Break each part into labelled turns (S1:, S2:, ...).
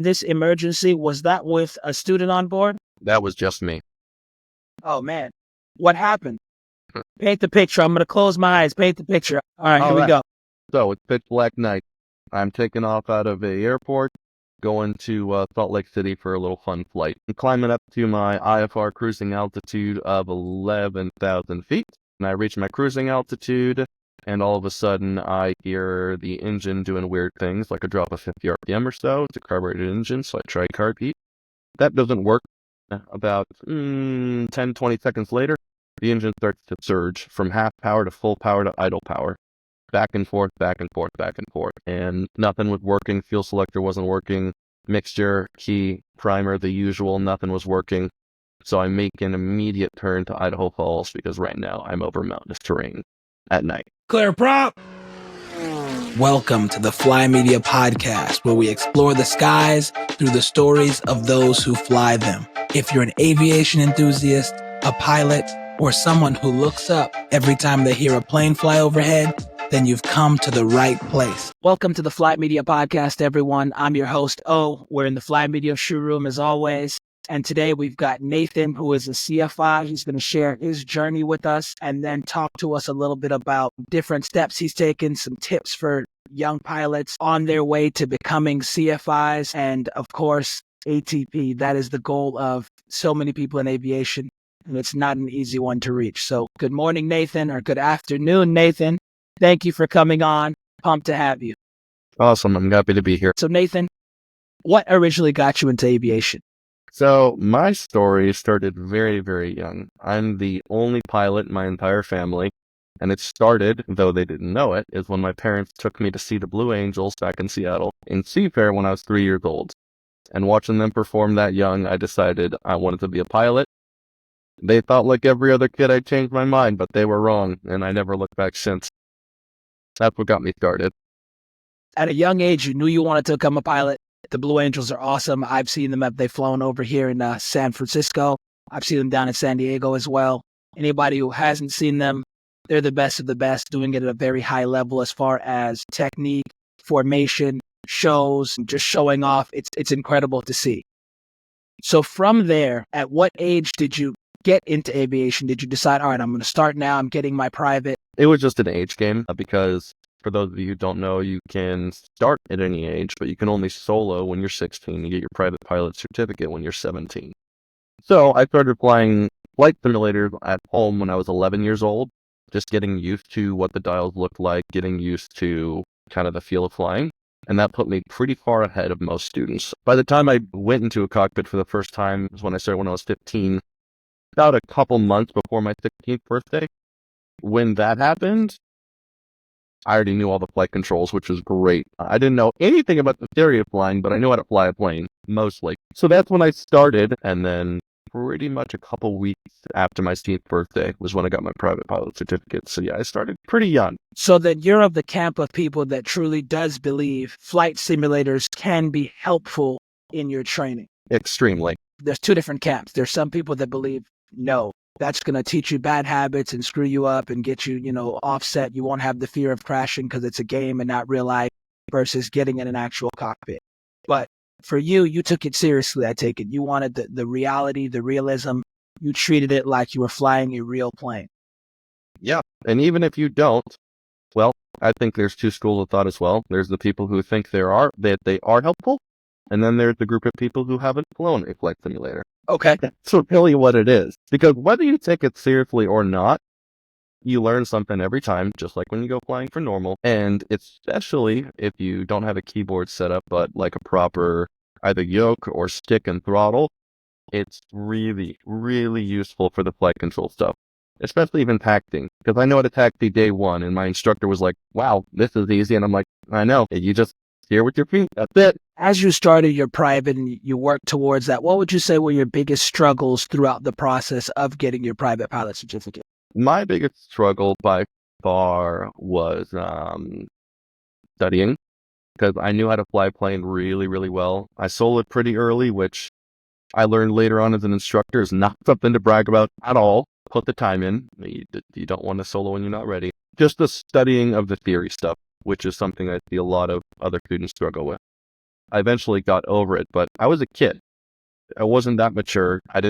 S1: This emergency, was that with a student on board?
S2: That was just me.
S1: Oh, man. What happened? Paint the picture. I'm going to close my eyes. Paint the picture. All right, here we go.
S2: So it's pitch black night. I'm taking off out of the airport, going to Salt Lake City for a little fun flight. I'm climbing up to my IFR cruising altitude of 11,000 feet. And I reach my cruising altitude, and all of a sudden I hear the engine doing weird things, like a drop of 50 RPM or so. It's a carbureted engine, so I try carb heat. That doesn't work. About 10, 20 seconds later, the engine starts to surge from half power to full power to idle power. Back and forth, back and forth, back and forth. And nothing was working. Fuel selector wasn't working. Mixture, key, primer, the usual, nothing was working. So I make an immediate turn to Idaho Falls because right now I'm over mountainous terrain at night.
S1: Clear prop.
S3: Welcome to the Fly Media Podcast, where we explore the skies through the stories of those who fly them. If you're an aviation enthusiast, a pilot, or someone who looks up every time they hear a plane fly overhead, then you've come to the right place.
S1: Welcome to the Fly Media Podcast, everyone. I'm your host, O. We're in the Fly Media showroom as always. And today we've got Nathan, who is a CFI. He's going to share his journey with us and then talk to us a little bit about different steps he's taken, some tips for young pilots on their way to becoming CFIs, and of course, ATP. That is the goal of so many people in aviation, and it's not an easy one to reach. So good morning, Nathan, or good afternoon, Nathan. Thank you for coming on. Pumped to have you.
S2: Awesome. I'm happy to be here.
S1: So Nathan, what originally got you into aviation?
S2: So my story started very, very young. I'm the only pilot in my entire family. And it started, though they didn't know it, is when my parents took me to see the Blue Angels back in Seattle in Seafair when I was 3 years old. And watching them perform that young, I decided I wanted to be a pilot. They thought like every other kid I'd changed my mind, but they were wrong, and I never looked back since. That's what got me started.
S1: At a young age, you knew you wanted to become a pilot. The Blue Angels are awesome. I've seen them. They've flown over here in San Francisco. I've seen them down in San Diego as well. Anybody who hasn't seen them, they're the best of the best, doing it at a very high level as far as technique, formation, shows, just showing off. It's incredible to see. So from there, at what age did you get into aviation? Did you decide, all right, I'm going to start now, I'm getting my private?
S2: It was just an age game because for those of you who don't know, you can start at any age, but you can only solo when you're 16 and get your private pilot certificate when you're 17. So I started flying flight simulators at home when I was 11 years old, just getting used to what the dials looked like, getting used to kind of the feel of flying. And that put me pretty far ahead of most students. By the time I went into a cockpit for the first time, was when I started when I was 15, about a couple months before my 16th birthday. When that happened, I already knew all the flight controls, which was great. I didn't know anything about the theory of flying, but I knew how to fly a plane, mostly. So that's when I started, and then pretty much a couple weeks after my 16th birthday was when I got my private pilot certificate. So yeah, I started pretty young.
S1: So that you're of the camp of people that truly does believe flight simulators can be helpful in your training.
S2: Extremely.
S1: There's two different camps. There's some people that believe, no, that's going to teach you bad habits and screw you up and get you, offset. You won't have the fear of crashing because it's a game and not real life versus getting in an actual cockpit. But for you, you took it seriously, I take it. You wanted the reality, the realism. You treated it like you were flying a real plane.
S2: Yeah. And even if you don't, well, I think there's two schools of thought as well. There's the people who think they are helpful. And then there's the group of people who haven't flown a flight simulator.
S1: Okay.
S2: That's really what it is. Because whether you take it seriously or not, you learn something every time, just like when you go flying for normal. And especially if you don't have a keyboard set up, but like a proper either yoke or stick and throttle, it's really, really useful for the flight control stuff. Especially even tacting. Because I know how to taxi day one, and my instructor was like, wow, this is easy. And I'm like, I know. You just steer with your feet. That's it.
S1: As you started your private and you worked towards that, what would you say were your biggest struggles throughout the process of getting your private pilot certificate?
S2: My biggest struggle by far was studying, because I knew how to fly a plane really, really well. I soloed pretty early, which I learned later on as an instructor is not something to brag about at all. Put the time in. You don't want to solo when you're not ready. Just the studying of the theory stuff, which is something I see a lot of other students struggle with. I eventually got over it, but I was a kid. I wasn't that mature. I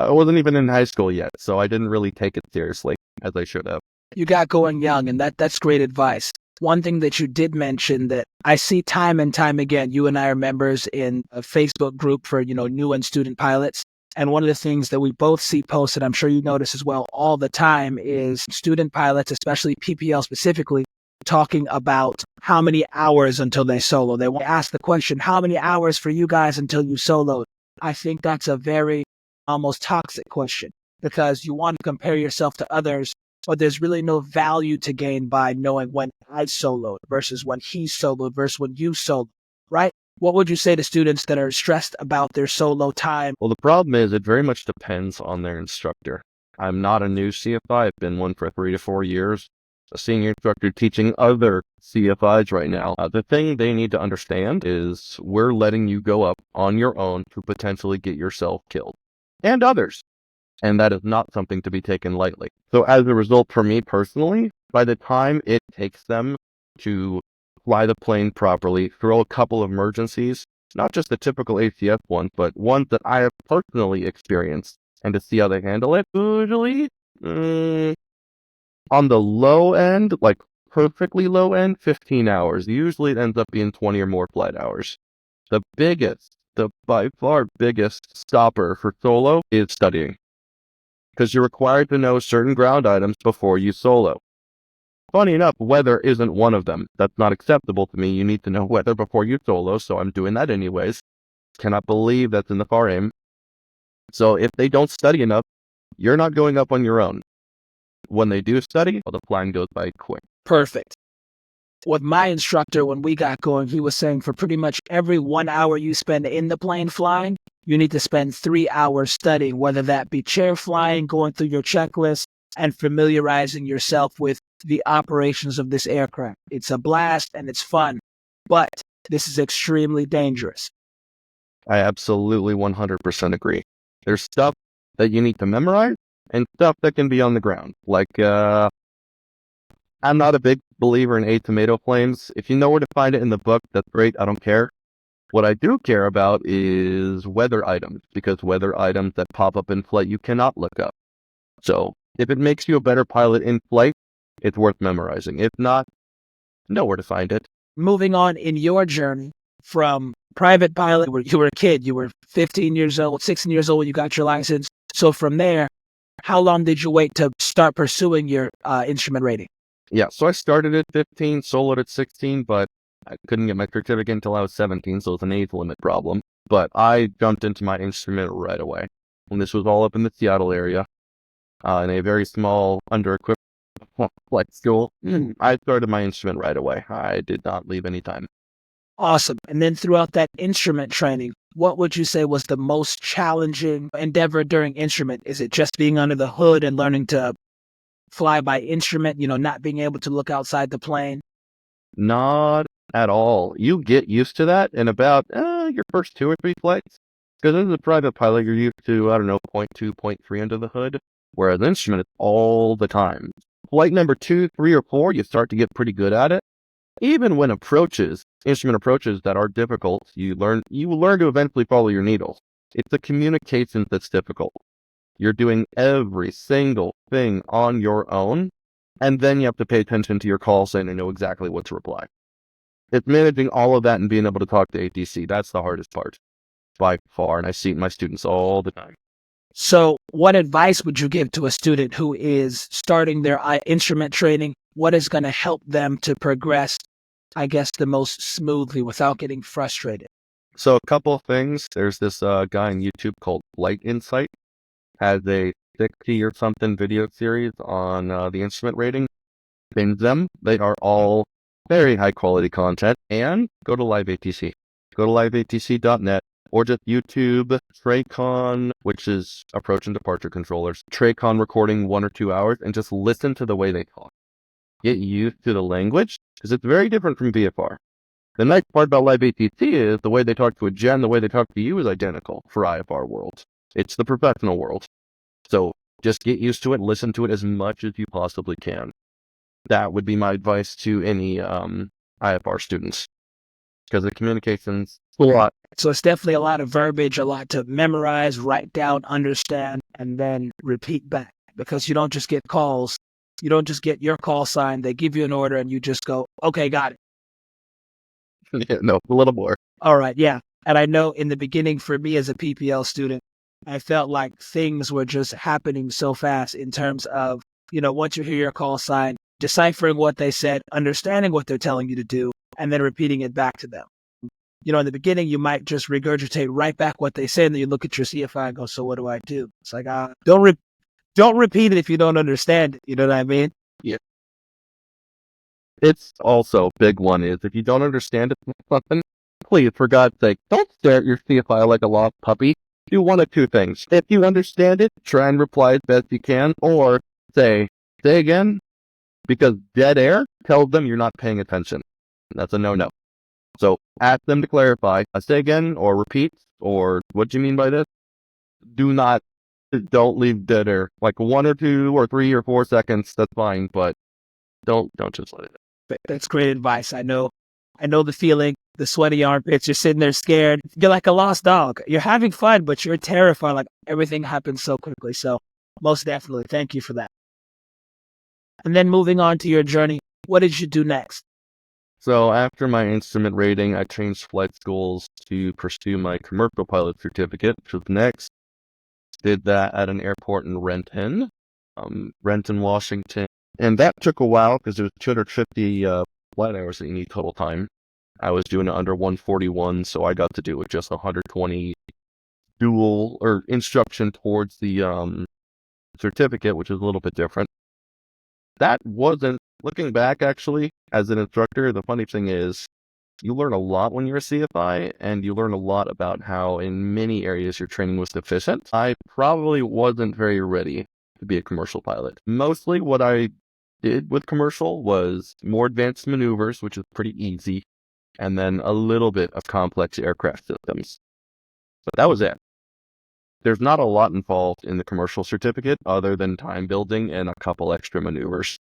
S2: wasn't even in high school yet, so I didn't really take it seriously as I should have.
S1: You got going young, and that's great advice. One thing that you did mention that I see time and time again, you and I are members in a Facebook group for, new and student pilots. And one of the things that we both see posted, I'm sure you notice as well all the time, is student pilots, especially PPL specifically, talking about how many hours until they solo. They want to ask the question, how many hours for you guys until you solo? I think that's a very almost toxic question because you want to compare yourself to others, but there's really no value to gain by knowing when I soloed versus when he soloed versus when you soloed, right? What would you say to students that are stressed about their solo time?
S2: Well, the problem is it very much depends on their instructor. I'm not a new CFI. I've been one for 3 to 4 years. A senior instructor teaching other CFIs right now. The thing they need to understand is we're letting you go up on your own to potentially get yourself killed and others. And that is not something to be taken lightly. So as a result, for me personally, by the time it takes them to fly the plane properly, throw a couple of emergencies, not just the typical ACS ones, but ones that I have personally experienced, and to see how they handle it, usually, on the low end, like perfectly low end, 15 hours. Usually it ends up being 20 or more flight hours. The by far biggest stopper for solo is studying, because you're required to know certain ground items before you solo. Funny enough, weather isn't one of them. That's not acceptable to me. You need to know weather before you solo, so I'm doing that anyways. Cannot believe that's in the far aim. So if they don't study enough, you're not going up on your own. When they do study, well, the flying goes by quick.
S1: Perfect. With my instructor, when we got going, he was saying for pretty much every 1 hour you spend in the plane flying, you need to spend 3 hours studying, whether that be chair flying, going through your checklist, and familiarizing yourself with the operations of this aircraft. It's a blast and it's fun, but this is extremely dangerous.
S2: I absolutely 100% agree. There's stuff that you need to memorize and stuff that can be on the ground. Like, I'm not a big believer in tomato planes. If you know where to find it in the book, that's great. I don't care. What I do care about is weather items, because weather items that pop up in flight you cannot look up. So if it makes you a better pilot in flight, it's worth memorizing. If not, know where to find it.
S1: Moving on in your journey from private pilot, where you were a kid, you were 15 years old, 16 years old when you got your license. So from there, how long did you wait to start pursuing your instrument rating?
S2: Yeah, so I started at 15, soloed at 16, but I couldn't get my certificate until I was 17, so it's an age limit problem. But I jumped into my instrument right away. And this was all up in the Seattle area, in a very small, under-equipped flight school. I started my instrument right away. I did not leave any time.
S1: Awesome. And then throughout that instrument training, what would you say was the most challenging endeavor during instrument? Is it just being under the hood and learning to fly by instrument, not being able to look outside the plane?
S2: Not at all. You get used to that in about your first 2 or 3 flights. Because as a private pilot, you're used to, 0.2, 0.3 under the hood. Whereas instrument, it's all the time. Flight number 2, 3, or 4, you start to get pretty good at it. Even when instrument approaches that are difficult, you learn to eventually follow your needles. It's the communication that's difficult. You're doing every single thing on your own, and then you have to pay attention to your call sign and know exactly what to reply. It's managing all of that and being able to talk to ATC. That's the hardest part, by far, and I see it in my students all the time.
S1: So what advice would you give to a student who is starting their instrument training? What is going to help them to progress, I guess, the most smoothly without getting frustrated?
S2: So a couple of things. There's this guy on YouTube called Flight Insight. Has a 60 or something video series on the instrument rating. Binge them. They are all very high quality content. And go to Live ATC. Go to liveatc.net. Or just YouTube Tracon, which is approach and departure controllers. Tracon recording 1 or 2 hours, and just listen to the way they talk. Get used to the language, because it's very different from VFR. The nice part about Live ATC is the way they talk to a gen, the way they talk to you is identical for IFR world. It's the professional world. So just get used to it, listen to it as much as you possibly can. That would be my advice to any IFR students. because the communication's a lot.
S1: So it's definitely a lot of verbiage, a lot to memorize, write down, understand, and then repeat back. Because you don't just get calls. You don't just get your call signed. They give you an order and you just go, okay, got it.
S2: Yeah, no, a little more.
S1: All right, yeah. And I know in the beginning for me as a PPL student, I felt like things were just happening so fast in terms of, once you hear your call sign, deciphering what they said, understanding what they're telling you to do, and then repeating it back to them. In the beginning, you might just regurgitate right back what they say, and then you look at your CFI and go, so what do I do? It's like, don't repeat it if you don't understand it. You know what I mean?
S2: Yeah. It's also a big one is if you don't understand it, something, please, for God's sake, don't stare at your CFI like a lost puppy. Do one of two things. If you understand it, try and reply as best you can, or say again, because dead air tells them you're not paying attention. That's a no-no. So ask them to clarify. Say again, or repeat, or what do you mean by this? Don't leave dead air. Like 1 or 2 or 3 or 4 seconds, that's fine, but don't just let it.
S1: That's great advice. I know the feeling, the sweaty armpits. You're sitting there scared. You're like a lost dog. You're having fun, but you're terrified. Like everything happens so quickly. So most definitely, thank you for that. And then moving on to your journey, what did you do next?
S2: So after my instrument rating, I changed flight schools to pursue my commercial pilot certificate, which was next. Did that at an airport in Renton, Washington. And that took a while because it was 250 flight hours that you need total time. I was doing it under 141, so I got to do it with just 120 dual or instruction towards the certificate, which is a little bit different. That wasn't, looking back actually, as an instructor, the funny thing is, you learn a lot when you're a CFI, and you learn a lot about how in many areas your training was deficient. I probably wasn't very ready to be a commercial pilot. Mostly what I did with commercial was more advanced maneuvers, which is pretty easy, and then a little bit of complex aircraft systems. But that was it. There's not a lot involved in the commercial certificate other than time building and a couple extra maneuvers.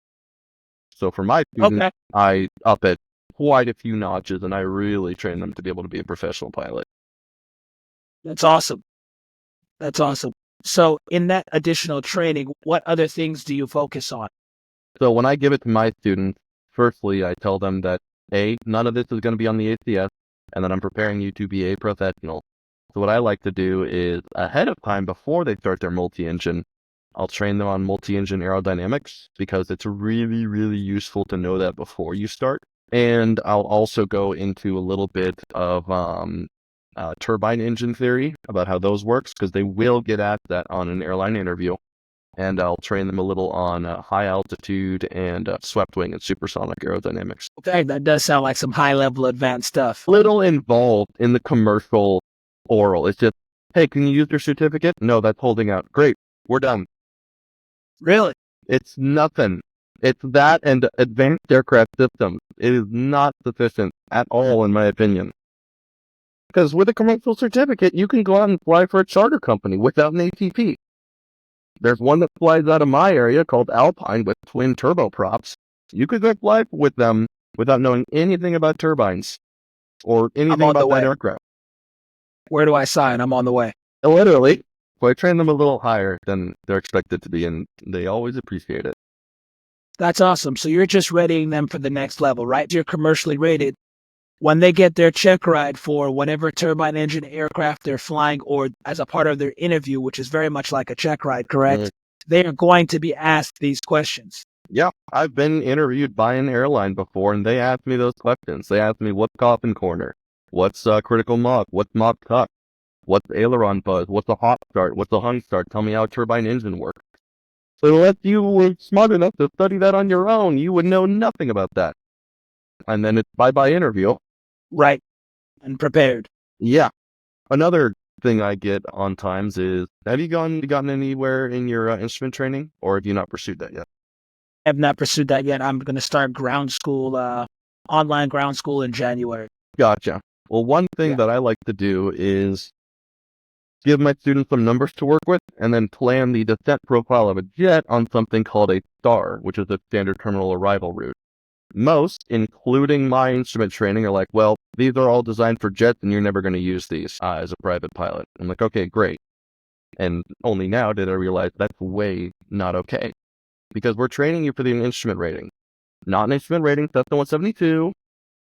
S2: So for my students, I up it quite a few notches, and I really train them to be able to be a professional pilot.
S1: That's awesome. So in that additional training, what other things do you focus on?
S2: So when I give it to my students, firstly, I tell them that none of this is going to be on the ACS, and that I'm preparing you to be a professional. So what I like to do is ahead of time, before they start their multi-engine, I'll train them on multi-engine aerodynamics, because it's really, really useful to know that before you start. And I'll also go into a little bit of turbine engine theory about how those works, because they will get at that on an airline interview. And I'll train them a little on high altitude and swept wing and supersonic aerodynamics.
S1: Okay, that does sound like some high-level advanced stuff.
S2: Little involved in the commercial oral. It's just, hey, can you use your certificate? No, that's holding out. Great, we're done.
S1: Really?
S2: It's nothing. It's that and advanced aircraft systems. It is not sufficient at all, in my opinion. Because with a commercial certificate, you can go out and fly for a charter company without an ATP. There's one that flies out of my area called Alpine with twin turboprops. You could go fly with them without knowing anything about turbines or anything about that aircraft.
S1: Where do I sign? I'm on the way.
S2: Literally. So I train them a little higher than they're expected to be, and they always appreciate it.
S1: That's awesome. So you're just readying them for the next level, right? You're commercially rated. When they get their check ride for whatever turbine engine aircraft they're flying, or as a part of their interview, which is very much like a check ride, correct? They are going to be asked these questions.
S2: Yeah, I've been interviewed by an airline before, and they asked me those questions. They asked me, what's coffin corner? What's critical Mach? What's Mach tuck? What's aileron buzz? What's a hot start? What's a hung start? Tell me how a turbine engine works. So unless you were smart enough to study that on your own, you would know nothing about that. And then it's bye-bye interview.
S1: Right. And prepared.
S2: Yeah. Another thing I get on times is, have you gotten anywhere in your instrument training, or have you not pursued that yet?
S1: I have not pursued that yet. I'm going to start ground school, online ground school in January.
S2: Gotcha. Well, one thing that I like to do is give my students some numbers to work with, and then plan the descent profile of a jet on something called a STAR, which is a standard terminal arrival route. Most, including my instrument training, are like, well, these are all designed for jets and you're never going to use these as a private pilot. I'm like, okay, great. And only now did I realize that's way not okay. Because we're training you for the instrument rating. Not an instrument rating Cessna 172,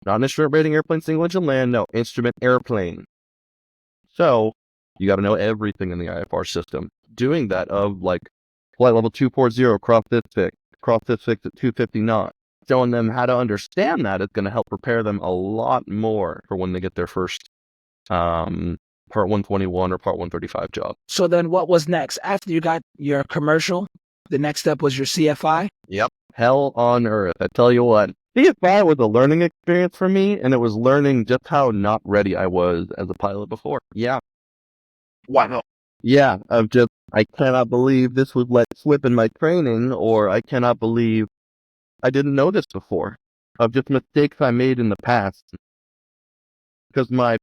S2: not an instrument rating airplane single engine land, no, instrument airplane. So, you got to know everything in the IFR system. Doing that of like flight level 240, cross this fix at 250 knots. Showing them how to understand that is going to help prepare them a lot more for when they get their first Part 121 or Part 135 job.
S1: So then what was next? After you got your commercial, the next step was your CFI?
S2: Yep. Hell on earth. I tell you what. CFI was a learning experience for me, and it was learning just how not ready I was as a pilot before. Yeah.
S1: Wow.
S2: Yeah. I cannot believe this was let slip in my training, or I cannot believe I didn't know this before. Of just mistakes I made in the past. Because my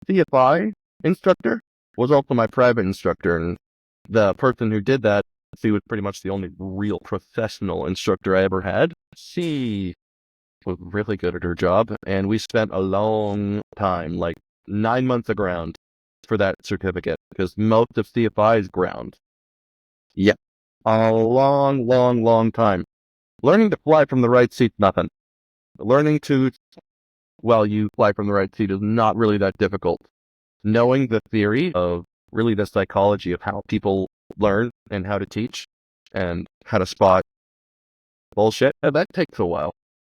S2: CFI instructor was also my private instructor, and the person who did that, she was pretty much the only real professional instructor I ever had. She was really good at her job, and we spent a long time, like 9 months of ground for that certificate, because most of CFI is ground. Yeah. A long, long, long time. Learning to fly from the right seat's nothing. Learning to, well, you fly from the right seat is not really that difficult. Knowing the theory of really the psychology of how people learn and how to teach and how to spot bullshit, that takes a while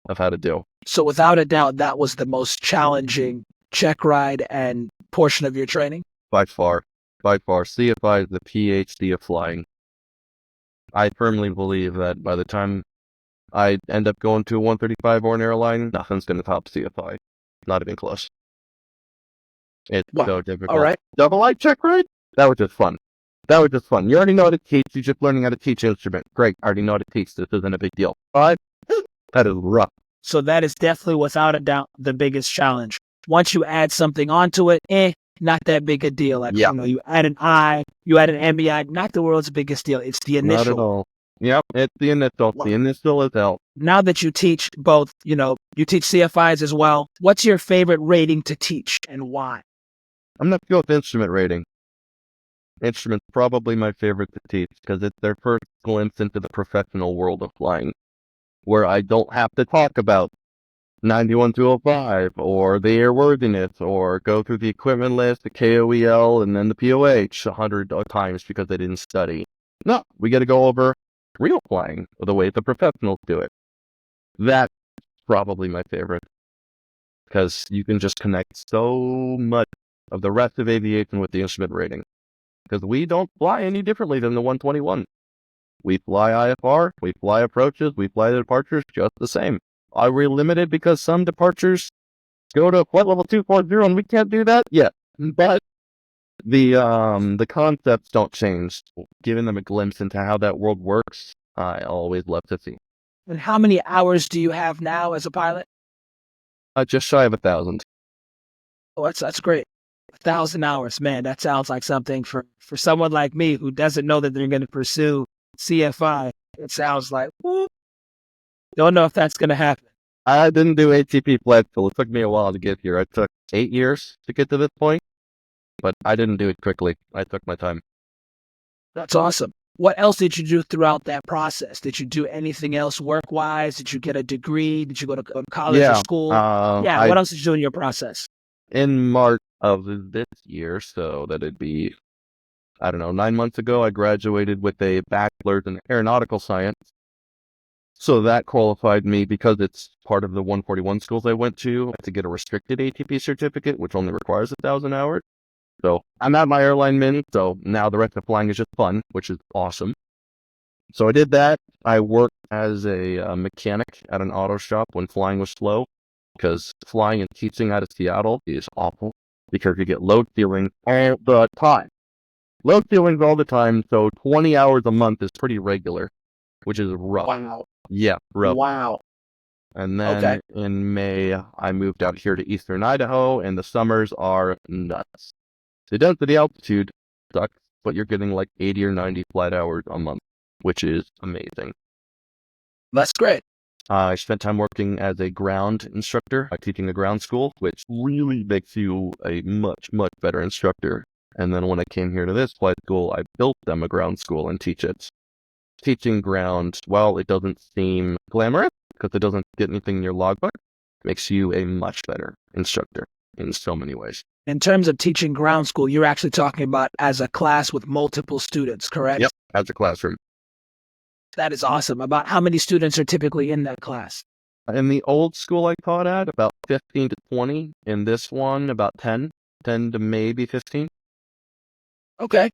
S2: of how to do.
S1: So without a doubt, that was the most challenging check ride and portion of your training?
S2: By far. CFI is the PhD of flying. I firmly believe that by the time I end up going to a 135 or an airline, nothing's going to top CFI. Not even close. It's so difficult.
S1: All right.
S2: Double I check ride? That was just fun. You already know how to teach. You're just learning how to teach instrument. Great. I already know how to teach. This isn't a big deal. But that is rough.
S1: So that is definitely, without a doubt, the biggest challenge. Once you add something onto it, not that big a deal. Like, you add an I, you add an MEI, not the world's biggest deal. It's the initial.
S2: Not at all. Yep, it's the initial. The initial is hell.
S1: Now that you teach both, you teach CFIs as well, what's your favorite rating to teach and why?
S2: I'm going to go with instrument rating. Instrument's probably my favorite to teach because it's their first glimpse into the professional world of flying, where I don't have to talk about 91-205 or the airworthiness or go through the equipment list, the KOEL, and then the POH 100 times because I didn't study. No, we got to go over real flying the way the professionals do it. That's probably my favorite because you can just connect so much of the rest of aviation with the instrument rating. Because we don't fly any differently than the 121. We fly IFR, we fly approaches, we fly the departures just the same. Are we limited because some departures go to flight level 240 and we can't do that? Yeah, but the concepts don't change. Giving them a glimpse into how that world works, I always love to see.
S1: And how many hours do you have now as a pilot?
S2: Just shy of 1,000.
S1: Oh, that's great. 1,000 hours, man. That sounds like something for someone like me who doesn't know that they're going to pursue CFI. It sounds like, whoop. Don't know if that's going to happen.
S2: I didn't do ATP flight school. It took me a while to get here. I took 8 years to get to this point, but I didn't do it quickly. I took my time.
S1: That's awesome. What else did you do throughout that process? Did you do anything else work-wise? Did you get a degree? Did you go to college or school? What else did you do in your process?
S2: In March of this year, so that'd be, 9 months ago, I graduated with a bachelor's in aeronautical science. So that qualified me because it's part of the 141 schools I went to get a restricted ATP certificate, which only requires 1,000 hours. So I'm at my airline min, so now the rest of flying is just fun, which is awesome. So I did that. I worked as a mechanic at an auto shop when flying was slow, because flying and teaching out of Seattle is awful because you get load ceilings all the time. Load ceilings all the time, so 20 hours a month is pretty regular, which is rough.
S1: Wow.
S2: Yeah, rough.
S1: Wow.
S2: And then in May, I moved out here to eastern Idaho, and the summers are nuts. The density altitude sucks, but you're getting like 80 or 90 flight hours a month, which is amazing.
S1: That's great.
S2: I spent time working as a ground instructor, teaching a ground school, which really makes you a much, much better instructor. And then when I came here to this flight school, I built them a ground school and teach it. Teaching ground, while it doesn't seem glamorous, because it doesn't get anything in your logbook, makes you a much better instructor in so many ways.
S1: In terms of teaching ground school, you're actually talking about as a class with multiple students, correct?
S2: Yep, as a classroom.
S1: That is awesome. About how many students are typically in that class?
S2: In the old school I taught at, about 15 to 20. In this one, about 10 to maybe 15.
S1: Okay.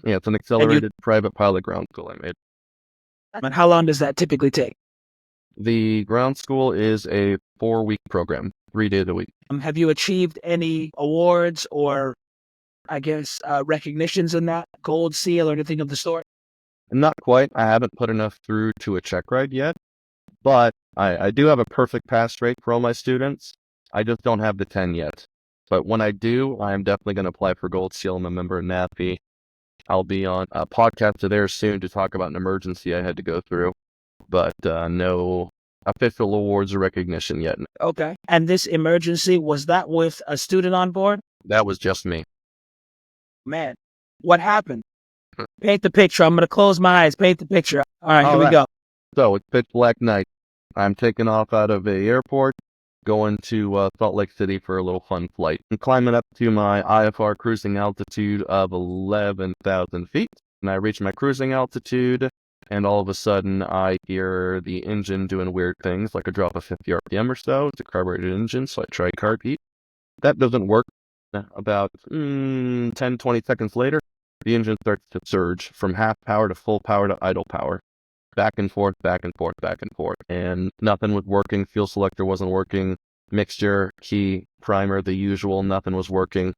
S2: Yeah, it's an accelerated private pilot ground school I made.
S1: And how long does that typically take?
S2: The ground school is a 4-week program, 3 days a week.
S1: Have you achieved any awards or, I guess, recognitions in that? Gold seal or anything of the sort?
S2: Not quite. I haven't put enough through to a check ride yet, but I do have a perfect pass rate for all my students. I just don't have the 10 yet. But when I do, I'm definitely going to apply for Gold Seal. I'm a member of NAFI. I'll be on a podcast of theirs soon to talk about an emergency I had to go through, but no official awards or recognition yet.
S1: Okay. And this emergency, was that with a student on board?
S2: That was just me.
S1: Man, what happened? Paint the picture. I'm going to close my eyes. Paint the picture. All right, here we go.
S2: So it's pitch black night. I'm taking off out of a airport, going to Salt Lake City for a little fun flight. I'm climbing up to my IFR cruising altitude of 11,000 feet. And I reach my cruising altitude, and all of a sudden I hear the engine doing weird things, like a drop of 50 RPM or so. It's a carbureted engine, so I try carb heat. That doesn't work. About 10, 20 seconds later, the engine starts to surge from half power to full power to idle power. Back and forth, back and forth, back and forth. And nothing was working. Fuel selector wasn't working. Mixture, key, primer, the usual, nothing was working.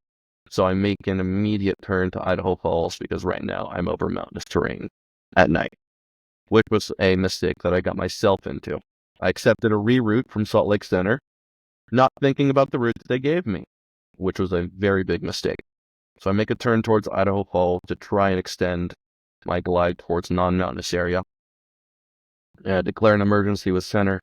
S2: So I make an immediate turn to Idaho Falls because right now I'm over mountainous terrain at night, which was a mistake that I got myself into. I accepted a reroute from Salt Lake Center, not thinking about the route that they gave me, which was a very big mistake. So I make a turn towards Idaho Falls to try and extend my glide towards non-mountainous area. Declare an emergency with center,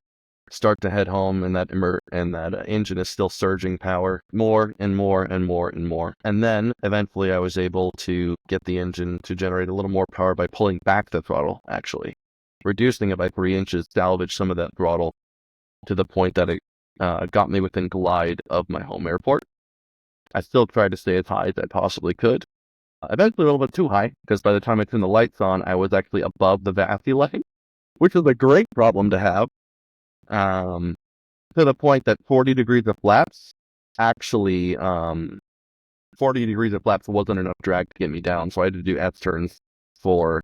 S2: start to head home, and that engine is still surging power more and more and more and more. And then eventually I was able to get the engine to generate a little more power by pulling back the throttle, actually. Reducing it by 3 inches, salvaged some of that throttle to the point that it got me within glide of my home airport. I still tried to stay as high as I possibly could. Eventually a little bit too high, because by the time I turned the lights on, I was actually above the VASI line, which is a great problem to have. To the point that 40 degrees of flaps, actually, 40 degrees of flaps wasn't enough drag to get me down, so I had to do S-turns for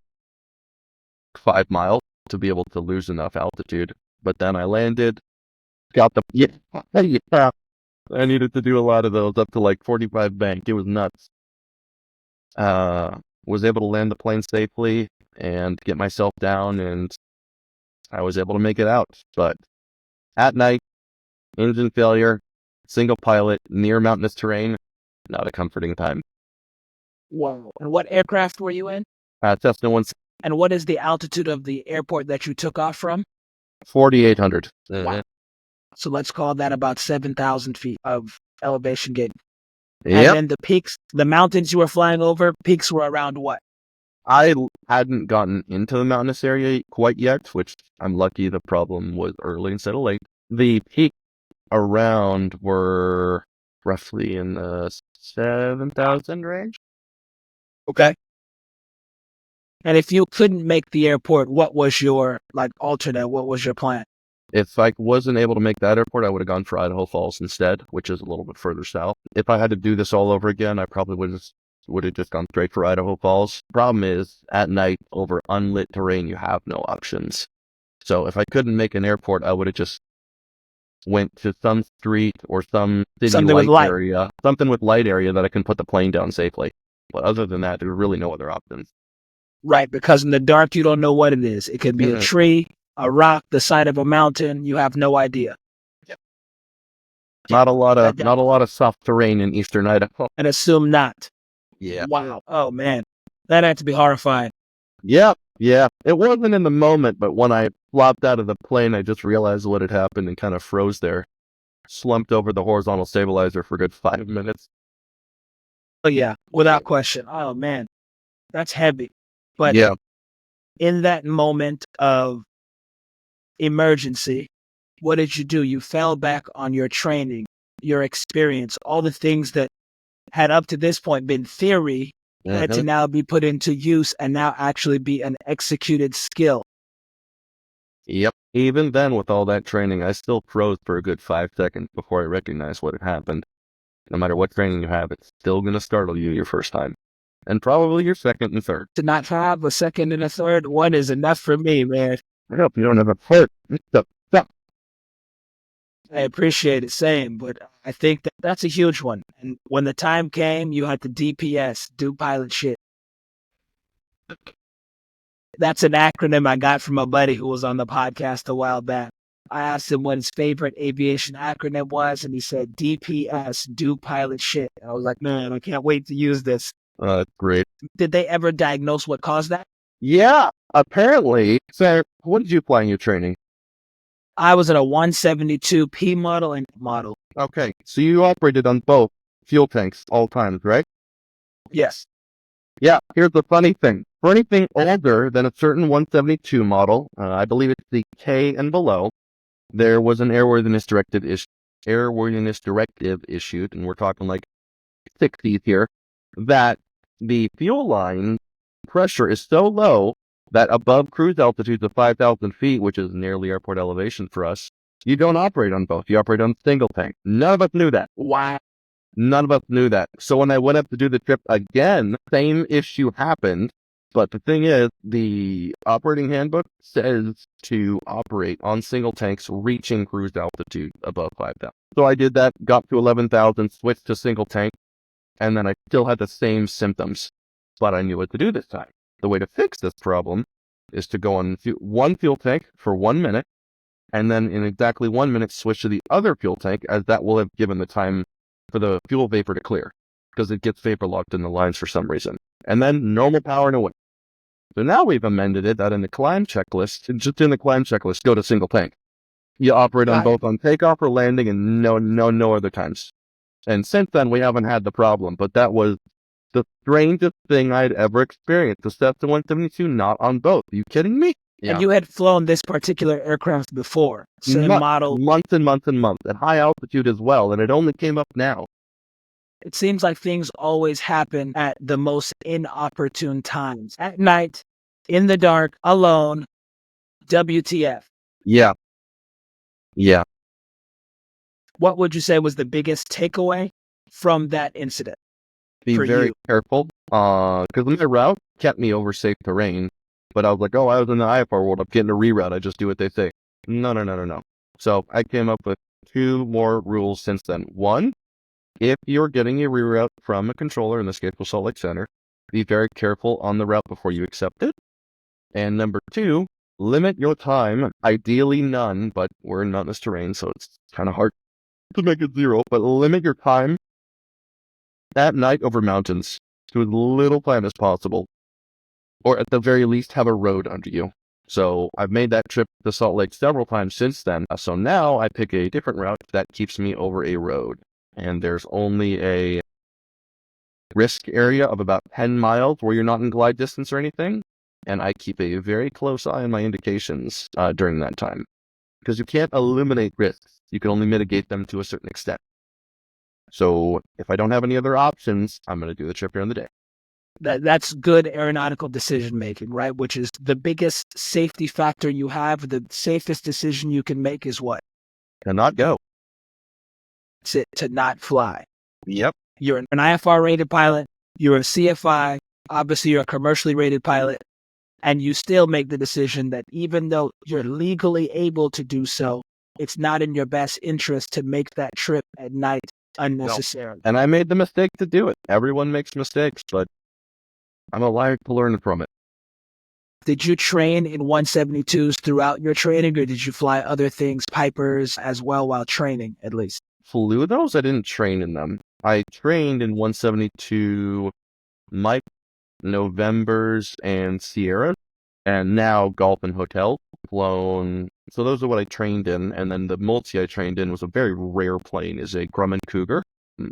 S2: 5 miles to be able to lose enough altitude. But then I landed, got the, yeah, I needed to do a lot of those, up to like 45 bank. It was nuts. Was able to land the plane safely and get myself down, and I was able to make it out. But at night, engine failure, single pilot, near mountainous terrain, not a comforting time.
S1: Wow. And what aircraft were you in?
S2: Cessna 1.
S1: And what is the altitude of the airport that you took off from?
S2: 4,800.
S1: Wow. So let's call that about 7,000 feet of elevation gain.
S2: Yep.
S1: And then the peaks, the mountains you were flying over, peaks were around what?
S2: I hadn't gotten into the mountainous area quite yet, which I'm lucky the problem was early instead of late. The peaks around were roughly in the 7,000 range.
S1: Okay. And if you couldn't make the airport, what was your, alternate, what was your plan?
S2: If I wasn't able to make that airport, I would have gone for Idaho Falls instead, which is a little bit further south. If I had to do this all over again, I probably would have just gone straight for Idaho Falls. Problem is, at night, over unlit terrain, you have no options. So if I couldn't make an airport, I would have just went to some street or some city light area, something with light area that I can put the plane down safely. But other than that, there's really no other options.
S1: Right, because in the dark, you don't know what it is. It could be a tree, a rock, the side of a mountain. You have no idea.
S2: Yep. Not a lot of soft terrain in eastern Idaho.
S1: And assume not.
S2: Yeah.
S1: Wow. Oh man, that had to be horrifying.
S2: Yep. Yeah, it wasn't in the moment, but when I flopped out of the plane, I just realized what had happened and kind of froze there. Slumped over the horizontal stabilizer for a good 5 minutes.
S1: Oh yeah, without question. Oh man, that's heavy. But
S2: Yeah.
S1: in that moment of emergency, what did you do? You fell back on your training, your experience, all the things that had up to this point been theory had to
S2: Mhm.
S1: now be put into use and now actually be an executed skill.
S2: Yep. Even then, with all that training, I still froze for a good 5 seconds before I recognized what had happened. No matter what training you have, it's still going to startle you your first time. And probably your second and third.
S1: To not have a second and a third one is enough for me, man.
S2: I hope you don't have a foot.
S1: I appreciate it saying, but I think that's a huge one. And when the time came, you had to DPS, do pilot shit. That's an acronym I got from a buddy who was on the podcast a while back. I asked him what his favorite aviation acronym was, and he said DPS, do pilot shit. I was like, man, I can't wait to use this.
S2: Great.
S1: Did they ever diagnose what caused that?
S2: Yeah, apparently. So, what did you fly in your training?
S1: I was in a 172 P model and model.
S2: Okay, so you operated on both fuel tanks all times, right?
S1: Yes.
S2: Yeah, here's the funny thing. For anything older than a certain 172 model, I believe it's the K and below, there was an airworthiness directive issued, and we're talking like 60s here, that the fuel line pressure is so low that above cruise altitudes of 5,000 feet, which is nearly airport elevation for us, you don't operate on both. You operate on single tank. None of us knew that.
S1: Wow.
S2: None of us knew that. So when I went up to do the trip again, same issue happened. But the thing is, the operating handbook says to operate on single tanks reaching cruise altitude above 5,000. So I did that, got to 11,000, switched to single tank, and then I still had the same symptoms. But I knew what to do this time. The way to fix this problem is to go on one fuel tank for 1 minute, and then in exactly 1 minute switch to the other fuel tank, as that will have given the time for the fuel vapor to clear, because it gets vapor locked in the lines for some reason. And then normal power and away. So now we've amended it that in the climb checklist, just in the climb checklist, go to single tank. You operate on both on takeoff or landing and no other times. And since then, we haven't had the problem, but that was the strangest thing I'd ever experienced. The Cessna 172 not on both. Are you kidding me? Yeah.
S1: And you had flown this particular aircraft before, same model.
S2: Months and months and months, at high altitude as well, and it only came up now.
S1: It seems like things always happen at the most inopportune times. At night, in the dark, alone, WTF.
S2: Yeah. Yeah.
S1: What would you say was the biggest takeaway from that incident?
S2: Be
S1: for
S2: very
S1: you?
S2: careful, because my route kept me over safe terrain, but I was like, oh, I was in the IFR world, I'm getting a reroute, I just do what they say. No. So I came up with 2 more rules since then. 1, if you're getting a reroute from a controller, in this case, Salt Lake Center, be very careful on the route before you accept it. And number 2, limit your time, ideally none, but we're in mountainous terrain, so it's kind of hard to make it 0, but limit your time at night over mountains to as little time as possible, or at the very least have a road under you. So I've made that trip to Salt Lake several times since then, so now I pick a different route that keeps me over a road. And there's only a risk area of about 10 miles where you're not in glide distance or anything, and I keep a very close eye on my indications during that time. Because you can't eliminate risks, you can only mitigate them to a certain extent. So if I don't have any other options, I'm going to do the trip during the day.
S1: That's good aeronautical decision making, right? Which is the biggest safety factor you have. The safest decision you can make is what?
S2: To not go.
S1: It's it, to not fly.
S2: Yep.
S1: You're an IFR rated pilot. You're a CFI. Obviously, you're a commercially rated pilot. And you still make the decision that even though you're legally able to do so, it's not in your best interest to make that trip at night unnecessarily.
S2: No. And I made the mistake to do it. Everyone makes mistakes, but I'm alive to learn from it.
S1: Did you train in 172s throughout your training, or did you fly other things, Pipers, as well while training, at least?
S2: Flew those? I didn't train in them. I trained in 172 Mike, Novembers, and Sierras. and now golf and hotel. Flown. So those are what I trained in, and then the multi I trained in was a very rare plane, is a Grumman Cougar.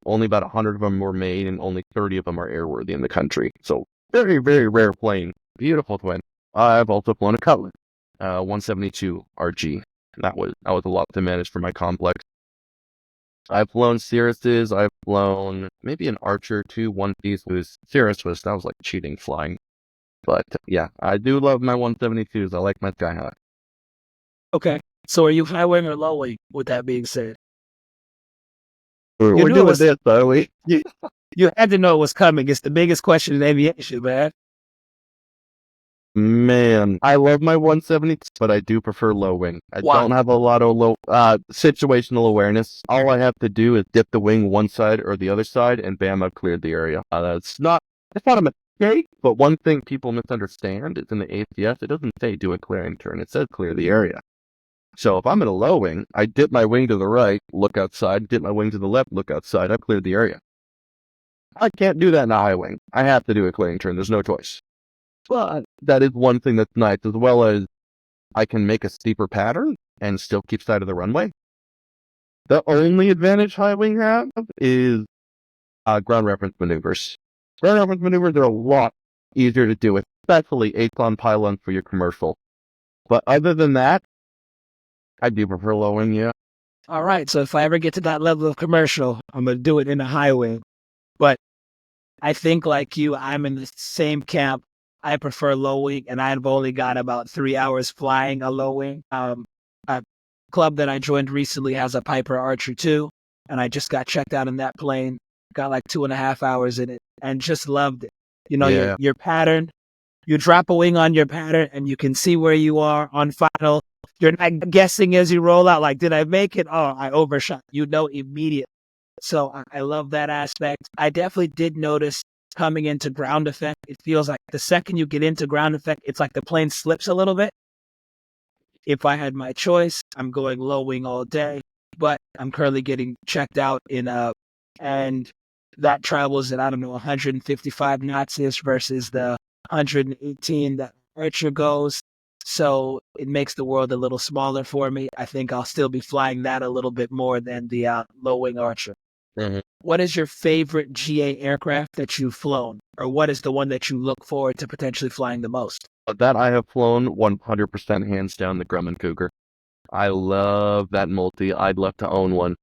S2: Only about 100 of them were made, and only 30 of them are airworthy in the country. So very, very rare plane. Beautiful twin. I've also flown a Cutlass, 172 RG. That was a lot to manage for my complex. I've flown Cirruses. I've flown maybe an Archer too. One piece Cirrus that was like cheating flying. But yeah, I do love my 172s. I like my Skyhawk.
S1: Okay. So are you high wing or low wing, with that being said?
S2: We're doing this, are we?
S1: You had to know it was coming. It's the biggest question in aviation, man.
S2: Man, I love my 172, but I do prefer low wing. I
S1: Why?
S2: don't have a lot of situational awareness. All I have to do is dip the wing one side or the other side, and bam, I've cleared the area. It's not a mistake, but one thing people misunderstand is in the ACS, it doesn't say do a clearing turn. It says clear the area. So if I'm in a low wing, I dip my wing to the right, look outside, dip my wing to the left, look outside, I've cleared the area. I can't do that in a high wing. I have to do a clearing turn. There's no choice. But that is one thing that's nice, as well as I can make a steeper pattern and still keep side of the runway. The only advantage high wing have is ground reference maneuvers. Ground reference maneuvers are a lot easier to do, especially 8-on pylons for your commercial. But other than that, I do prefer low wing, yeah.
S1: All right. So if I ever get to that level of commercial, I'm going to do it in a high wing. But I think like you, I'm in the same camp. I prefer low wing, and I've only got about 3 hours flying a low wing. A club that I joined recently has a Piper Archer 2, and I just got checked out in that plane. Got like 2.5 hours in it, and just loved it. You know, your pattern. You drop a wing on your pattern, and you can see where you are on final. You're not guessing as you roll out, like, did I make it? Oh, I overshot. You know immediately. So I love that aspect. I definitely did notice coming into ground effect, it feels like the second you get into ground effect, it's like the plane slips a little bit. If I had my choice, I'm going low wing all day, but I'm currently getting checked out and that travels at, I don't know, 155 knots versus the 118 that Archer goes. So it makes the world a little smaller for me. I think I'll still be flying that a little bit more than the low wing Archer.
S2: Mm-hmm.
S1: What is your favorite GA aircraft that you've flown? Or what is the one that you look forward to potentially flying the most?
S2: That I have flown 100% hands down the Grumman Cougar. I love that multi. I'd love to own one.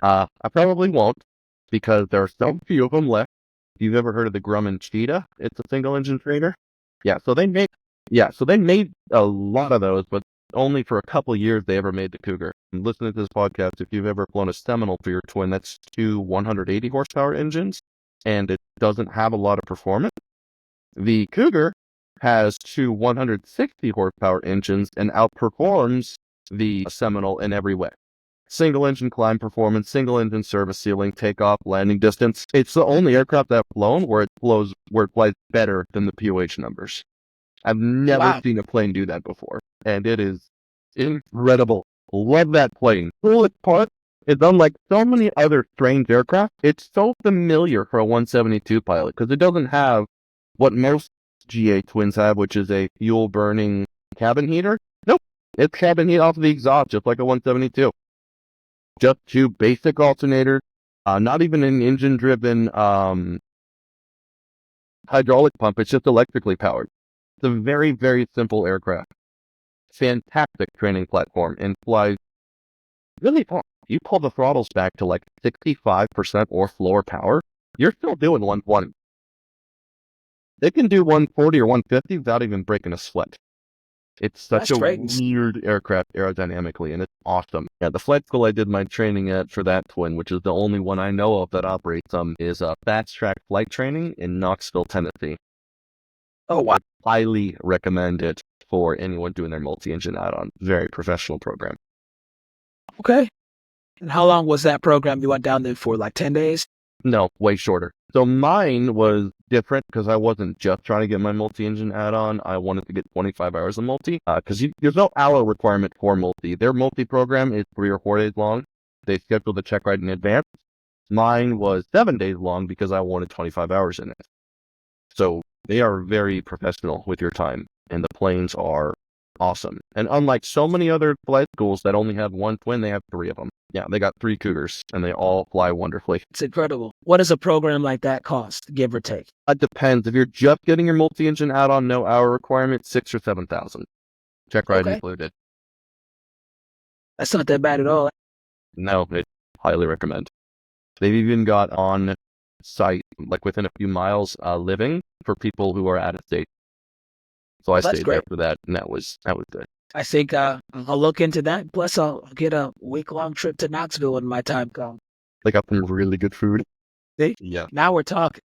S2: I probably won't, because there are so few of them left. If you've ever heard of the Grumman Cheetah, it's a single engine freighter. So they made a lot of those, but only for a couple of years they ever made the Cougar. And listening to this podcast, if you've ever flown a Seminole for your twin, that's 2 180 horsepower engines, and it doesn't have a lot of performance. The Cougar has 2 160 horsepower engines and outperforms the Seminole in every way. Single engine climb performance, single engine service ceiling, takeoff, landing distance. It's the only aircraft I've flown where it flies better than the POH numbers. I've never seen a plane do that before, and it is incredible. Love that plane. Coolest part is, unlike so many other strange aircraft, it's so familiar for a 172 pilot, because it doesn't have what most GA twins have, which is a fuel-burning cabin heater. Nope, it's cabin heat off the exhaust, just like a 172. Just 2 basic alternators, not even an engine-driven hydraulic pump. It's just electrically powered. It's a very, very simple aircraft. Fantastic training platform, and flies really far. You pull the throttles back to like 65% or floor power, you're still doing 120. They can do 140 or 150 without even breaking a sweat. It's such a weird aircraft aerodynamically, and it's awesome. Yeah, the flight school I did my training at for that twin, which is the only one I know of that operates is Fast Track Flight Training in Knoxville, Tennessee. Oh, wow. I highly recommend it for anyone doing their multi-engine add-on. Very professional program.
S1: Okay. And how long was that program you went down there for, like 10 days?
S2: No, way shorter. So mine was different because I wasn't just trying to get my multi-engine add-on. I wanted to get 25 hours of multi because there's no hour requirement for multi. Their multi program is 3 or 4 days long. They schedule the check ride in advance. Mine was 7 days long because I wanted 25 hours in it. So they are very professional with your time. and the planes are awesome. And unlike so many other flight schools that only have one twin, they have 3 of them. Yeah, they got 3 Cougars, and they all fly wonderfully.
S1: It's incredible. What does a program like that cost, give or take?
S2: It depends. If you're just getting your multi-engine add-on, no hour requirement, 6,000 or 7,000. Check ride
S1: Okay.
S2: included.
S1: That's not that bad at all.
S2: No, I highly recommend. They've even got on site, like within a few miles, living for people who are out of state. So I
S1: That's
S2: stayed
S1: great.
S2: there for that, and that was good.
S1: I think I'll look into that. Plus, I'll get a week-long trip to Knoxville when my time comes.
S2: They got some really good food.
S1: See?
S2: Yeah.
S1: Now we're talking.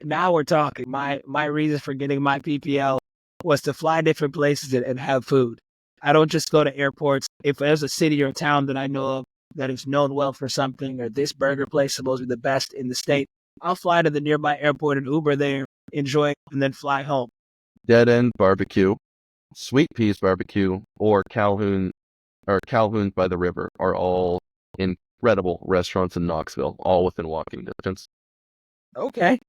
S1: My reason for getting my PPL was to fly different places and have food. I don't just go to airports. If there's a city or a town that I know of that is known well for something, or this burger place is supposed to be the best in the state, I'll fly to the nearby airport and Uber there, enjoy it, and then fly home.
S2: Dead End Barbecue, Sweet Peas Barbecue, or Calhoun's by the River are all incredible restaurants in Knoxville, all within walking distance.
S1: Okay.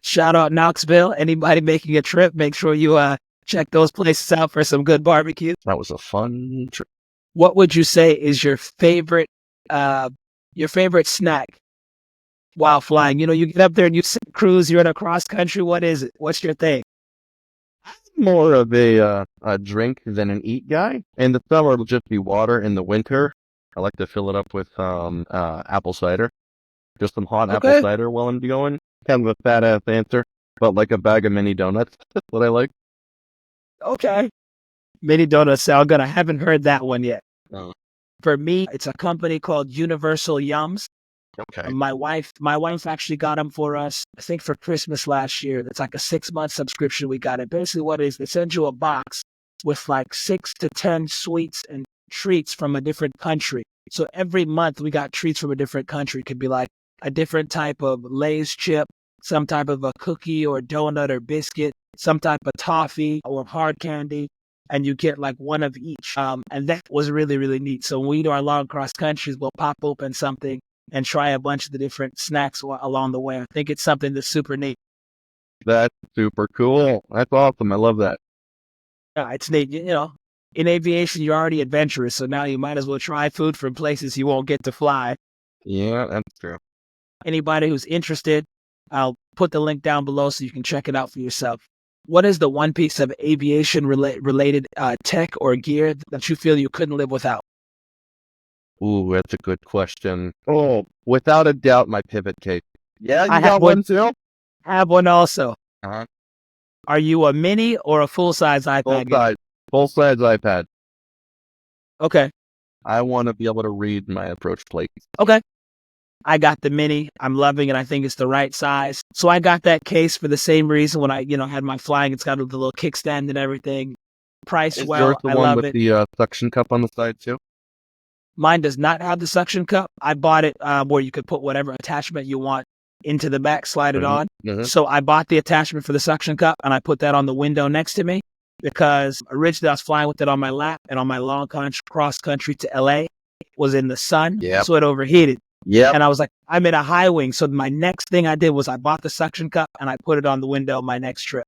S1: Shout out Knoxville. Anybody making a trip, make sure you check those places out for some good barbecue.
S2: That was a fun trip.
S1: What would you say is your favorite snack while flying? You know, you get up there and you cruise, you're in a cross country. What is it? What's your thing?
S2: I'm more of a drink than an eat guy. In the summer, it'll just be water. In the winter, I like to fill it up with apple cider. Just some hot apple cider while I'm going. Kind of a fat ass answer, but like a bag of mini donuts. That's what I like.
S1: Okay. Mini donuts sound good. I haven't heard that one yet.
S2: Oh.
S1: For me, it's a company called Universal Yums.
S2: Okay.
S1: My wife actually got them for us, I think for Christmas last year. It's like a 6-month subscription we got. It basically what it is, they send you a box with like 6 to 10 sweets and treats from a different country. So every month we got treats from a different country. It could be like a different type of Lay's chip, some type of a cookie or donut or biscuit, some type of toffee or hard candy, and you get like one of each. And that was really, really neat. So when we do our long cross countries, we'll pop open something and try a bunch of the different snacks along the way. I think it's something that's super neat.
S2: That's super cool. That's awesome. I love that.
S1: Yeah, it's neat. You know, in aviation, you're already adventurous, so now you might as well try food from places you won't get to fly.
S2: Yeah, that's true.
S1: Anybody who's interested, I'll put the link down below so you can check it out for yourself. What is the one piece of aviation related tech or gear that you feel you couldn't live without?
S2: Ooh, that's a good question. Oh, without a doubt, my pivot case. Yeah, you
S1: I
S2: got
S1: have
S2: one too?
S1: I have one also.
S2: Uh-huh.
S1: Are you a mini or a full-size iPad?
S2: Full-size iPad.
S1: Okay.
S2: I want to be able to read my approach plate.
S1: Okay. I got the mini. I'm loving it. I think it's the right size. So I got that case for the same reason when I, had my flying. It's got the little kickstand and everything. Price
S2: Is
S1: well.
S2: yours the
S1: I
S2: one
S1: love
S2: with
S1: it.
S2: the suction cup on the side too?
S1: Mine does not have the suction cup. I bought it where you could put whatever attachment you want into the back, slide it on.
S2: Mm-hmm.
S1: So I bought the attachment for the suction cup and I put that on the window next to me because originally I was flying with it on my lap and on my long cross country to LA was in the sun.
S2: Yep.
S1: So it overheated.
S2: Yeah.
S1: And I was like, I'm in a high wing. So my next thing I did was I bought the suction cup and I put it on the window my next trip.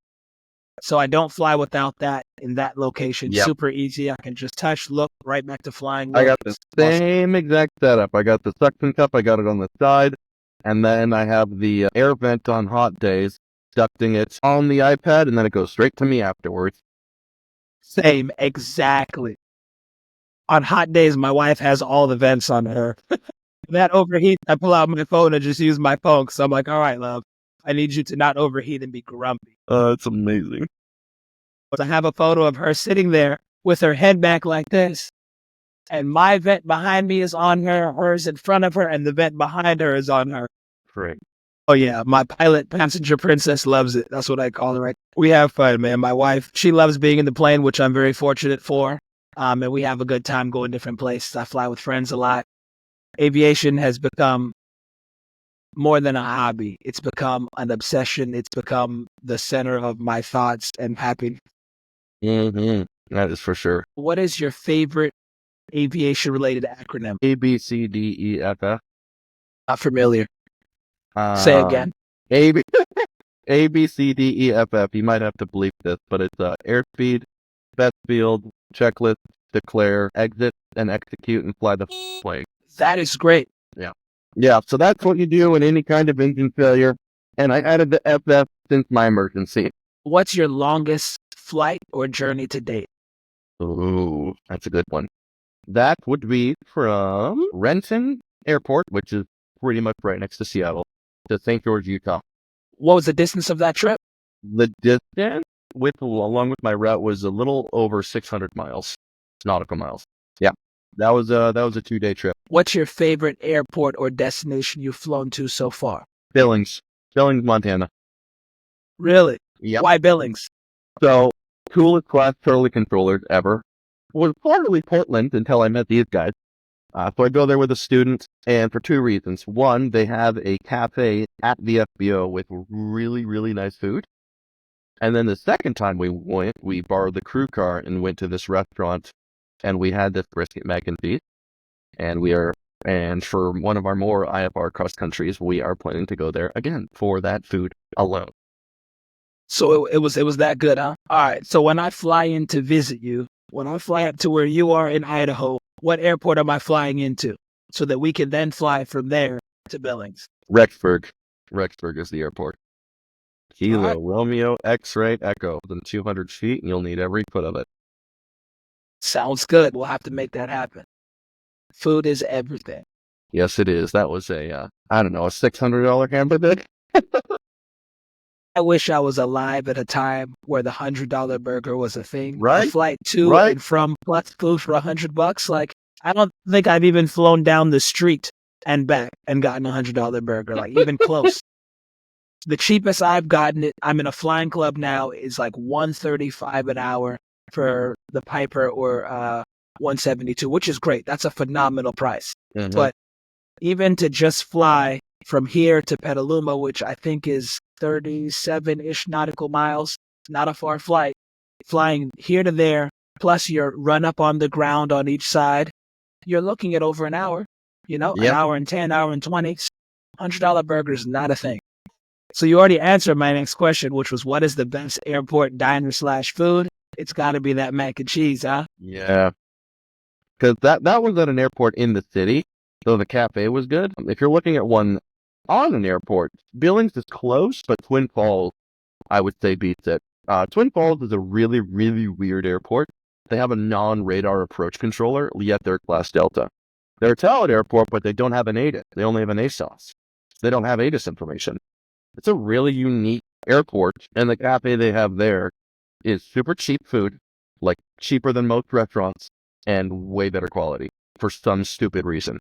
S1: So I don't fly without that in that location.
S2: Yep.
S1: Super easy. I can just touch, look, right back to flying.
S2: I got the same exact setup. I got the suction cup. I got it on the side. And then I have the air vent on hot days, ducting it on the iPad, and then it goes straight to me afterwards.
S1: Same, exactly. On hot days, my wife has all the vents on her. That overheat, I pull out my phone and just use my phone. So I'm like, all right, love, I need you to not overheat and be grumpy.
S2: It's amazing.
S1: But I have a photo of her sitting there with her head back like this. And my vent behind me is on her, hers in front of her, and the vent behind her is on her.
S2: Great.
S1: Oh, yeah. My pilot passenger princess loves it. That's what I call her, right? We have fun, man. My wife, she loves being in the plane, which I'm very fortunate for. And we have a good time going different places. I fly with friends a lot. Aviation has become more than a hobby. It's become an obsession. It's become the center of my thoughts and happiness.
S2: Mm-hmm. That is for sure.
S1: What is your favorite aviation-related acronym?
S2: A, B, C, D, E, F, F.
S1: Not familiar. Say again.
S2: A, B, C, D, E, F, F. You might have to bleep this, but it's airspeed, best field, checklist, declare, exit, and execute, and fly the plane.
S1: That is great.
S2: Yeah, so that's what you do in any kind of engine failure. And I added the FF since my emergency.
S1: What's your longest flight or journey to date?
S2: Ooh, that's a good one. That would be from Renton Airport, which is pretty much right next to Seattle, to St. George, Utah.
S1: What was the distance of that trip?
S2: The distance along with my route was a little over 600 miles, nautical miles. Yeah, that was a 2-day trip.
S1: What's your favorite airport or destination you've flown to so far?
S2: Billings, Montana.
S1: Really?
S2: Yep.
S1: Why Billings?
S2: So, coolest class Charlie controllers ever. Was formerly Portland until I met these guys. So I go there with a student, and for 2 reasons. One, they have a cafe at the FBO with really, really nice food. And then the second time we went, we borrowed the crew car and went to this restaurant, and we had this brisket mac and cheese. And for one of our more IFR cross countries, we are planning to go there again for that food alone.
S1: So it was that good, huh? All right. So when I fly in to visit you, when I fly up to where you are in Idaho, what airport am I flying into so that we can then fly from there to Billings?
S2: Rexburg is the airport. Kilo,
S1: All right.
S2: Romeo, X-ray, Echo. Within 200 feet, and you'll need every foot of it.
S1: Sounds good. We'll have to make that happen. Food is everything.
S2: Yes, it is. That was a $600 hamburger.
S1: I wish I was alive at a time where the $100 burger was a thing.
S2: Right?
S1: A flight to and from plus food for $100. Like, I don't think I've even flown down the street and back and gotten a $100 burger. Like, even close. The cheapest I've gotten it, I'm in a flying club now, is like $135 an hour for the Piper or $172, which is great. That's a phenomenal price.
S2: Mm-hmm.
S1: But even to just fly from here to Petaluma, which I think is 37-ish nautical miles, not a far flight, flying here to there, plus your run up on the ground on each side, you're looking at over an hour, an hour and 10, hour and 20. $100 burger is not a thing. So you already answered my next question, which was, what is the best airport diner/food? It's got to be that mac and cheese, huh?
S2: Yeah. Because that was at an airport in the city, so the cafe was good. If you're looking at one on an airport, Billings is close, but Twin Falls, I would say, beats it. Twin Falls is a really, really weird airport. They have a non-radar approach controller, yet they're Class Delta. They're a Talent airport, but they don't have an ATIS. They only have an ASOS. They don't have ATIS information. It's a really unique airport, and the cafe they have there is super cheap food, like cheaper than most restaurants, and way better quality for some stupid reason.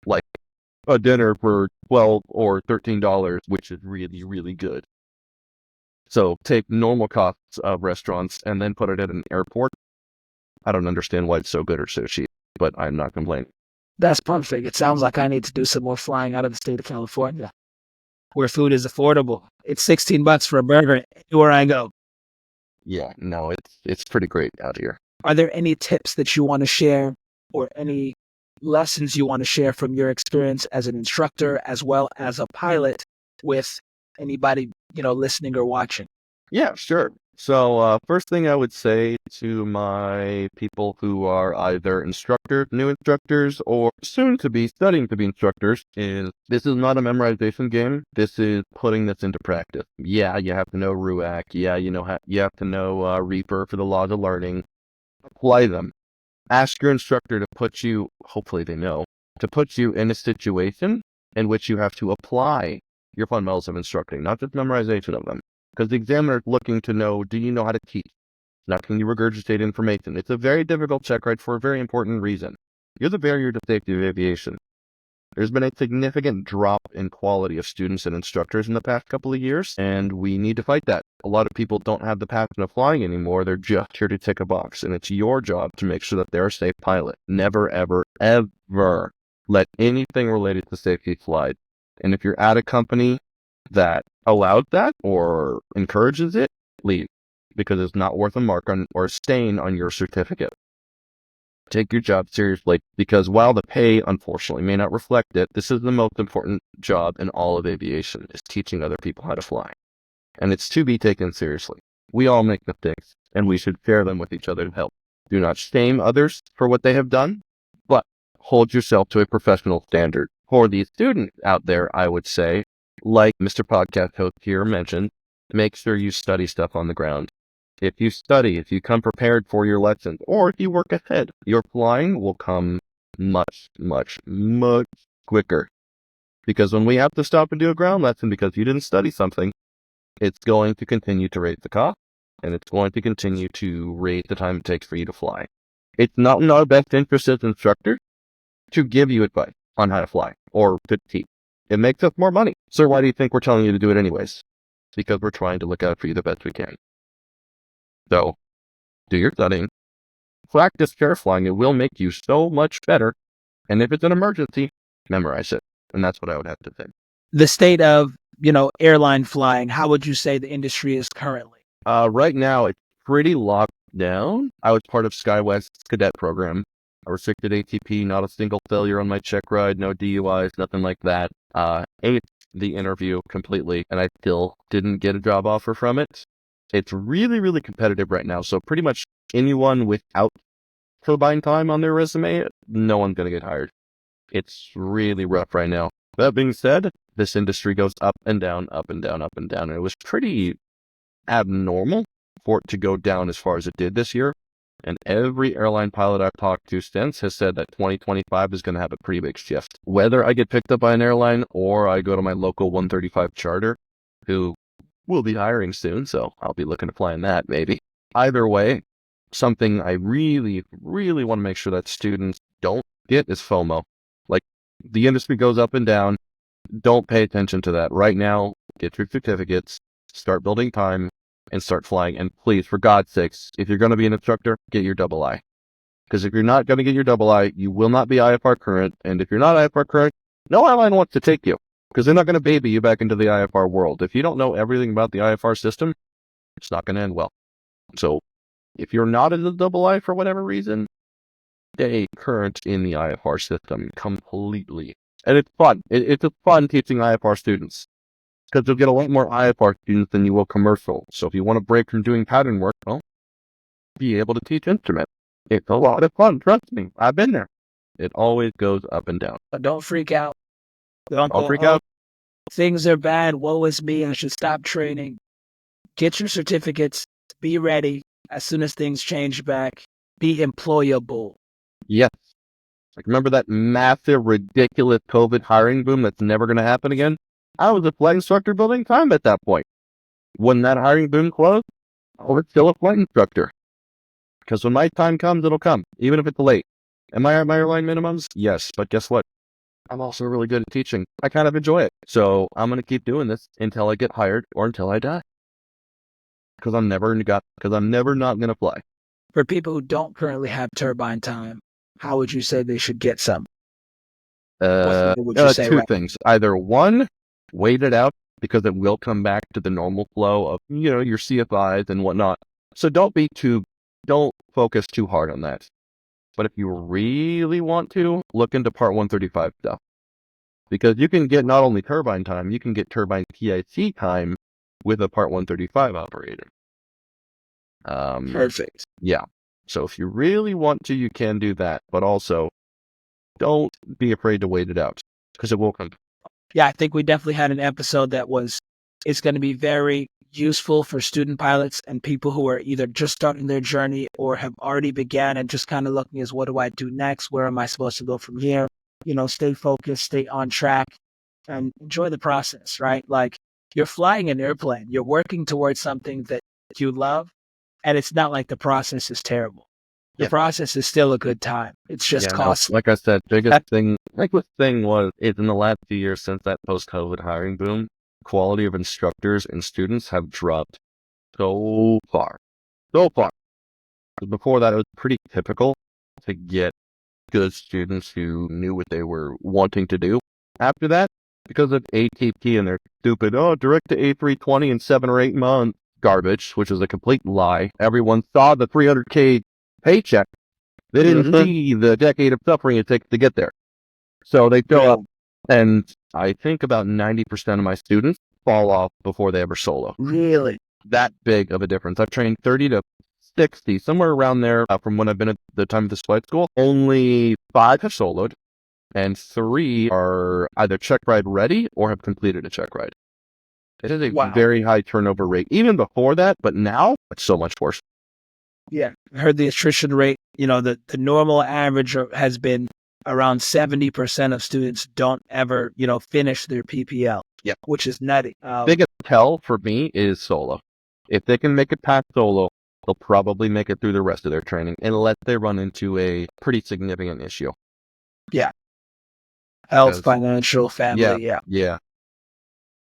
S2: Like a dinner for $12 or $13, which is really, really good. So take normal costs of restaurants and then put it at an airport. I don't understand why it's so good or so cheap, but I'm not complaining.
S1: That's perfect. It sounds like I need to do some more flying out of the state of California, where food is affordable. It's $16 for a burger anywhere I go.
S2: Yeah, no, it's pretty great out here.
S1: Are there any tips that you want to share or any lessons you want to share from your experience as an instructor as well as a pilot with anybody, listening or watching?
S2: Yeah, sure. So first thing I would say to my people who are either new instructors, or soon to be studying to be instructors is this is not a memorization game. This is putting this into practice. Yeah, you have to know RUAC. Yeah, you have to know Reaper for the laws of learning. Apply them. Ask your instructor to put you, hopefully they know, to put you in a situation in which you have to apply your fundamentals of instructing, not just memorization of them. Because the examiner is looking to know, do you know how to teach? Not can you regurgitate information? It's a very difficult check, right, for a very important reason. You're the barrier to safety of aviation. There's been a significant drop in quality of students and instructors in the past couple of years, and we need to fight that. A lot of people don't have the passion of flying anymore. They're just here to tick a box, and it's your job to make sure that they're a safe pilot. Never, ever, ever let anything related to safety slide. And if you're at a company that allows that or encourages it, leave, because it's not worth a mark on or a stain on your certificate. Take your job seriously, because while the pay, unfortunately, may not reflect it, this is the most important job in all of aviation, is teaching other people how to fly. and it's to be taken seriously. We all make mistakes, and we should share them with each other to help. Do not shame others for what they have done, but hold yourself to a professional standard. For the students out there, I would say, like Mr. Podcast Host here mentioned, make sure you study stuff on the ground. If you study, if you come prepared for your lessons, or if you work ahead, your flying will come much, much, much quicker. Because when we have to stop and do a ground lesson because you didn't study something, it's going to continue to raise the cost, and it's going to continue to raise the time it takes for you to fly. It's not in our best interest as instructors to give you advice on how to fly or to teach. It makes us more money. Sir, why do you think we're telling you to do it anyways? Because we're trying to look out for you the best we can. So, do your studying. Practice chair flying. It will make you so much better. And if it's an emergency, memorize it. And that's what I would have to say.
S1: The state of, airline flying, how would you say the industry is currently?
S2: Right now, it's pretty locked down. I was part of SkyWest's cadet program. A restricted ATP, not a single failure on my check ride, no DUIs, nothing like that. Aced the interview completely, and I still didn't get a job offer from it. It's really, really competitive right now. So pretty much anyone without turbine time on their resume, no one's going to get hired. It's really rough right now. That being said, this industry goes up and down, up and down, up and down. And it was pretty abnormal for it to go down as far as it did this year. And every airline pilot I've talked to since has said that 2025 is going to have a pretty big shift. Whether I get picked up by an airline or I go to my local 135 charter, who will be hiring soon, so I'll be looking to fly in that maybe. Either way, something I really, really want to make sure that students don't get is FOMO. Like, the industry goes up and down. Don't pay attention to that. Right now, get your certificates, start building time, and start flying. And please, for God's sakes, if you're going to be an instructor, get your double I. Because if you're not going to get your double I, you will not be IFR-current. And if you're not IFR-current, no airline wants to take you. Because they're not going to baby you back into the IFR world. If you don't know everything about the IFR system, it's not going to end well. So, if you're not in the double I for whatever reason, stay current in the IFR system completely. And it's fun. It's fun teaching IFR students. Because you'll get a lot more IFR students than you will commercial. So if you want to break from doing pattern work, well, be able to teach instruments. It's a lot of fun. Trust me. I've been there. It always goes up and down.
S1: But don't freak out.
S2: Don't freak out.
S1: Things are bad. Woe is me. I should stop training. Get your certificates. Be ready. As soon as things change back, be employable.
S2: Yes. Like, remember that massive, ridiculous COVID hiring boom that's never going to happen again? I was a flight instructor building time at that point. When that hiring boom closed, I was still a flight instructor. Because when my time comes, it'll come, even if it's late. Am I at my airline minimums? Yes, but guess what? I'm also really good at teaching. I kind of enjoy it. So I'm going to keep doing this until I get hired or until I die. Because I'm never not going to fly.
S1: For people who don't currently have turbine time, how would you say they should get some?
S2: Two things. Either one, wait it out because it will come back to the normal flow of, your CFIs and whatnot. So don't focus too hard on that. But if you really want to, look into Part 135 stuff. Because you can get not only turbine time, you can get turbine PIC time with a Part 135 operator.
S1: Perfect.
S2: Yeah. So if you really want to, you can do that. But also, don't be afraid to wait it out because it will come.
S1: Yeah, I think we definitely had an episode it's going to be very useful for student pilots and people who are either just starting their journey or have already began and just kind of looking as what do I do next? Where am I supposed to go from here? Stay focused, stay on track, and enjoy the process, right? Like, you're flying an airplane, you're working towards something that you love, and it's not like the process is terrible. The process is still a good time. It's just costly.
S2: Like I said, biggest thing is in the last few years since that post-COVID hiring boom, quality of instructors and students have dropped so far. Before that, it was pretty typical to get good students who knew what they were wanting to do. After that, because of ATP and their stupid, direct to A320 in 7 or 8 months garbage, which is a complete lie. Everyone saw the $300K paycheck. They didn't see the decade of suffering it takes to get there. So they show up, and I think about 90% of my students fall off before they ever solo.
S1: Really?
S2: That big of a difference. I've trained 30 to 60, somewhere around there from when I've been at the time of this flight school. Only 5 have soloed, and 3 are either check ride ready or have completed a check ride. It is a very high turnover rate, even before that, but now it's so much worse.
S1: Yeah, I heard the attrition rate, the normal average has been around 70% of students don't ever, finish their PPL.
S2: Yeah.
S1: Which is nutty.
S2: Biggest tell for me is solo. If they can make it past solo, they'll probably make it through the rest of their training unless they run into a pretty significant issue.
S1: Yeah. Health, financial, family,
S2: Yeah.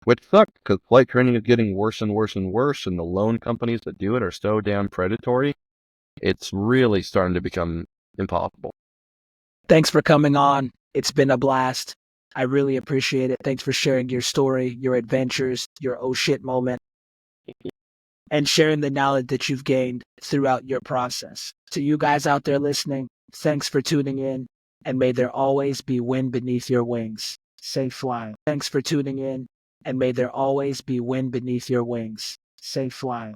S2: Which sucks because flight training is getting worse and worse and worse, and the loan companies that do it are so damn predatory. It's really starting to become impossible.
S1: Thanks for coming on. It's been a blast. I really appreciate it. Thanks for sharing your story, your adventures, your oh shit moment, and sharing the knowledge that you've gained throughout your process. To you guys out there listening, thanks for tuning in, and may there always be wind beneath your wings. Safe flying. Thanks for tuning in, and may there always be wind beneath your wings. Safe flying.